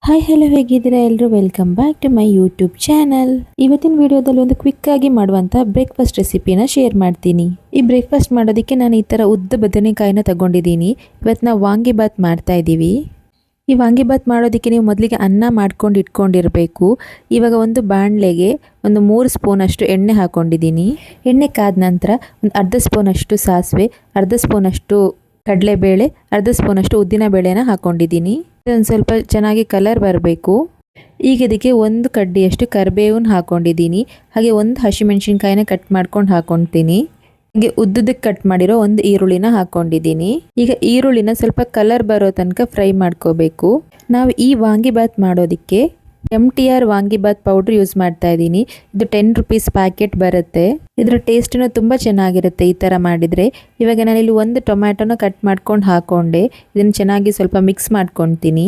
Hi hello ಹೇಗಿದ್ದೀರಾ ಎಲ್ಲರೂ welcome back to my YouTube channel. ಇವತ್ತಿನ ವಿಡಿಯೋದಲ್ಲಿ ಒಂದು ಕ್ವಿಕ್ ಆಗಿ ಮಾಡುವಂಥ ಬ್ರೇಕ್ಫಾಸ್ಟ್ ರೆಸಿಪಿನ ಶೇರ್ ಮಾಡ್ತೀನಿ. ಈ ಬ್ರೇಕ್ಫಾಸ್ಟ್ ಮಾಡೋದಕ್ಕೆ ನಾನು ಈ ಥರ ಉದ್ದ ಬದನೆಕಾಯಿನ ತಗೊಂಡಿದ್ದೀನಿ. ಇವತ್ತು ನಾವು ವಾಂಗಿಬಾತ್ ಮಾಡ್ತಾ ಇದ್ದೀವಿ. ಈ ವಾಂಗಿಬಾತ್ ಮಾಡೋದಕ್ಕೆ ನೀವು ಮೊದಲಿಗೆ ಅನ್ನ ಮಾಡ್ಕೊಂಡು ಇಟ್ಕೊಂಡಿರಬೇಕು. ಇವಾಗ ಒಂದು ಬಾಣಲೆಗೆ ಒಂದು 3 ಸ್ಪೂನಷ್ಟು ಎಣ್ಣೆ ಹಾಕ್ಕೊಂಡಿದ್ದೀನಿ. ಎಣ್ಣೆ ಕಾದ ನಂತರ ಒಂದು ಅರ್ಧ ಸ್ಪೂನಷ್ಟು ಸಾಸಿವೆ, ಅರ್ಧ ಸ್ಪೂನಷ್ಟು ಕಡಲೆಬೇಳೆ, ಅರ್ಧ ಸ್ಪೂನಷ್ಟು ಉದ್ದಿನ ಬೇಳೆನ ಹಾಕ್ಕೊಂಡಿದ್ದೀನಿ. ಇದೊಂದು ಸ್ವಲ್ಪ ಚೆನ್ನಾಗಿ ಕಲರ್ ಬರಬೇಕು. ಈಗ ಇದಕ್ಕೆ ಒಂದು ಕಡ್ಡಿಯಷ್ಟು ಕರಿಬೇವನ್ನ ಹಾಕ್ಕೊಂಡಿದ್ದೀನಿ. ಹಾಗೆ ಒಂದು ಹಸಿಮೆಣಸಿನ್ಕಾಯಿನ ಕಟ್ ಮಾಡ್ಕೊಂಡು ಹಾಕ್ಕೊಳ್ತೀನಿ. ಹಾಗೆ ಉದ್ದುದಕ್ಕೆ ಕಟ್ ಮಾಡಿರೋ ಒಂದು ಈರುಳ್ಳಿನ ಹಾಕ್ಕೊಂಡಿದ್ದೀನಿ. ಈಗ ಈರುಳ್ಳಿನ ಸ್ವಲ್ಪ ಕಲರ್ ಬರೋ ತನಕ ಫ್ರೈ ಮಾಡ್ಕೋಬೇಕು. ನಾವು ಈ ವಾಂಗಿಬಾತ್ ಮಾಡೋದಕ್ಕೆ MTR ವಾಂಗಿಬಾತ್ ಪೌಡ್ರ್ ಯೂಸ್ ಮಾಡ್ತಾ ಇದ್ದೀನಿ. ಇದು 10 ರುಪೀಸ್ ಪ್ಯಾಕೆಟ್ ಬರುತ್ತೆ. ಇದರ ಟೇಸ್ಟನ್ನು ತುಂಬ ಚೆನ್ನಾಗಿರುತ್ತೆ ಈ ಥರ ಮಾಡಿದರೆ. ಇವಾಗ ನಾನಿಲ್ಲಿ ಒಂದು ಟೊಮ್ಯಾಟೊನ ಕಟ್ ಮಾಡ್ಕೊಂಡು ಹಾಕ್ಕೊಂಡೆ. ಇದನ್ನು ಚೆನ್ನಾಗಿ ಸ್ವಲ್ಪ ಮಿಕ್ಸ್ ಮಾಡ್ಕೊತೀನಿ.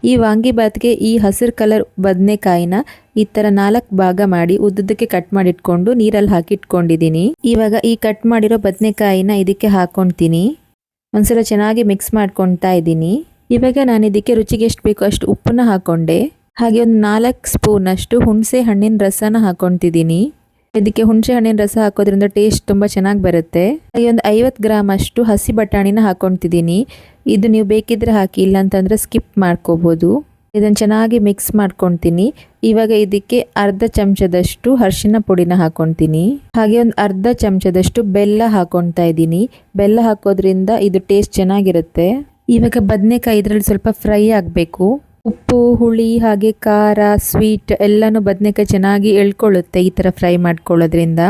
ಈ ವಾಂಗಿಬಾತ್ಗೆ ಈ ಹಸಿರು ಕಲರ್ ಬದನೆಕಾಯಿನ ಈ ಥರ 4 ಭಾಗ ಮಾಡಿ ಉದ್ದುದಕ್ಕೆ ಕಟ್ ಮಾಡಿ ಇಟ್ಕೊಂಡು ನೀರಲ್ಲಿ ಹಾಕಿ ಇಟ್ಕೊಂಡಿದ್ದೀನಿ. ಇವಾಗ ಈ ಕಟ್ ಮಾಡಿರೋ ಬದನೆಕಾಯಿನ ಇದಕ್ಕೆ ಹಾಕ್ಕೊಳ್ತೀನಿ. ಒಂದ್ಸಲ ಚೆನ್ನಾಗಿ ಮಿಕ್ಸ್ ಮಾಡ್ಕೊತಾ ಇದ್ದೀನಿ. ಇವಾಗ ನಾನು ಇದಕ್ಕೆ ರುಚಿಗೆ ಎಷ್ಟು ಬೇಕೋ ಅಷ್ಟು ಉಪ್ಪನ್ನ ಹಾಕ್ಕೊಂಡೆ. ಹಾಗೆ ಒಂದು 4 ಸ್ಪೂನಷ್ಟು ಹುಣಸೆ ಹಣ್ಣಿನ ರಸನ ಹಾಕ್ಕೊತಿದ್ದೀನಿ. ಇದಕ್ಕೆ ಹುಣಸೆ ಹಣ್ಣಿನ ರಸ ಹಾಕೋದ್ರಿಂದ ಟೇಸ್ಟ್ ತುಂಬ ಚೆನ್ನಾಗಿ ಬರುತ್ತೆ. ಹಾಗೆ ಒಂದು 50 ಗ್ರಾಮ್ ಅಷ್ಟು ಹಸಿ ಬಟಾಣಿನ ಹಾಕ್ಕೊತಿದ್ದೀನಿ. ಇದು ನೀವು ಬೇಕಿದ್ರೆ ಹಾಕಿ, ಇಲ್ಲಾಂತಂದರೆ ಸ್ಕಿಪ್ ಮಾಡ್ಕೋಬೋದು. ಇದನ್ನು ಚೆನ್ನಾಗಿ ಮಿಕ್ಸ್ ಮಾಡ್ಕೊತೀನಿ. ಇವಾಗ ಇದಕ್ಕೆ ಅರ್ಧ ಚಮಚದಷ್ಟು ಅರಿಶಿನ ಪುಡಿನ ಹಾಕ್ಕೊತೀನಿ. ಹಾಗೆ ಒಂದು ಅರ್ಧ ಚಮಚದಷ್ಟು ಬೆಲ್ಲ ಹಾಕ್ಕೊತಾ ಇದ್ದೀನಿ. ಬೆಲ್ಲ ಹಾಕೋದ್ರಿಂದ ಇದು ಟೇಸ್ಟ್ ಚೆನ್ನಾಗಿರುತ್ತೆ. ಇವಾಗ ಬದನೆಕಾಯಿ ಇದರಲ್ಲಿ ಸ್ವಲ್ಪ ಫ್ರೈ ಆಗಬೇಕು. ಉಪ್ಪು, ಹುಳಿ, ಹಾಗೆ ಖಾರ, ಸ್ವೀಟ್ ಎಲ್ಲನೂ ಬದನೆಕಾಯಿ ಚೆನ್ನಾಗಿ ಎಳ್ಕೊಳ್ಳುತ್ತೆ ಈ ಥರ ಫ್ರೈ ಮಾಡ್ಕೊಳ್ಳೋದ್ರಿಂದ.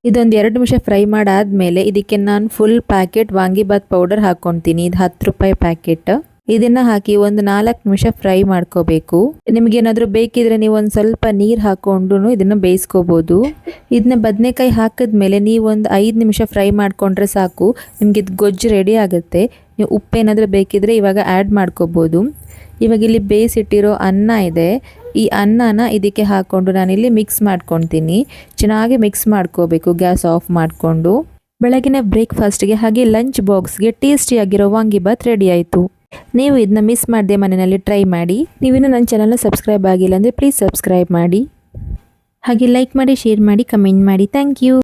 ಇದೊಂದು 2 ನಿಮಿಷ ಫ್ರೈ ಮಾಡಾದಮೇಲೆ ಇದಕ್ಕೆ ನಾನು ಫುಲ್ ಪ್ಯಾಕೆಟ್ ವಾಂಗಿಬಾತ್ ಪೌಡರ್ ಹಾಕ್ಕೊತೀನಿ. ಇದು 10 ರೂಪಾಯಿ ಪ್ಯಾಕೆಟ್. ಇದನ್ನು ಹಾಕಿ ಒಂದು 4 ನಿಮಿಷ ಫ್ರೈ ಮಾಡ್ಕೋಬೇಕು. ನಿಮಗೇನಾದರೂ ಬೇಕಿದ್ರೆ ನೀವು ಒಂದು ಸ್ವಲ್ಪ ನೀರು ಹಾಕ್ಕೊಂಡು ಇದನ್ನು ಬೇಯಿಸ್ಕೋಬೋದು. ಇದನ್ನ ಬದನೆಕಾಯಿ ಹಾಕಿದ್ಮೇಲೆ ನೀವು ಒಂದು 5 ನಿಮಿಷ ಫ್ರೈ ಮಾಡಿಕೊಂಡ್ರೆ ಸಾಕು. ನಿಮಗೆ ಇದು ಗೊಜ್ಜು ರೆಡಿ ಆಗುತ್ತೆ. ನೀವು ಉಪ್ಪೇನಾದರೂ ಬೇಕಿದ್ರೆ ಇವಾಗ ಆ್ಯಡ್ ಮಾಡ್ಕೋಬೋದು. ಇವಾಗ ಇಲ್ಲಿ ಬೇಯಿಸಿಟ್ಟಿರೋ ಅನ್ನ ಇದೆ. ಈ ಅನ್ನನ ಇದಕ್ಕೆ ಹಾಕ್ಕೊಂಡು ನಾನಿಲ್ಲಿ ಮಿಕ್ಸ್ ಮಾಡ್ಕೊತೀನಿ. ಚೆನ್ನಾಗಿ ಮಿಕ್ಸ್ ಮಾಡ್ಕೋಬೇಕು ಗ್ಯಾಸ್ ಆಫ್ ಮಾಡಿಕೊಂಡು. ಬೆಳಗಿನ ಬ್ರೇಕ್ಫಾಸ್ಟ್ಗೆ ಹಾಗೆ ಲಂಚ್ ಬಾಕ್ಸ್ಗೆ ಟೇಸ್ಟಿಯಾಗಿರೋ ವಾಂಗಿಬಾತ್ ರೆಡಿ ಆಯಿತು. ನೀವು ಇದನ್ನ ಮಿಸ್ ಮಾಡದೆ ಮನೆಯಲ್ಲಿ ಟ್ರೈ ಮಾಡಿ. ನೀವಿನ್ನೂ ನನ್ನ ಚಾನಲ್ನ ಸಬ್ಸ್ಕ್ರೈಬ್ ಆಗಿಲ್ಲ ಅಂದರೆ ಪ್ಲೀಸ್ ಸಬ್ಸ್ಕ್ರೈಬ್ ಮಾಡಿ. ಹಾಗೆ ಲೈಕ್ ಮಾಡಿ, ಶೇರ್ ಮಾಡಿ, ಕಮೆಂಟ್ ಮಾಡಿ. Thank you.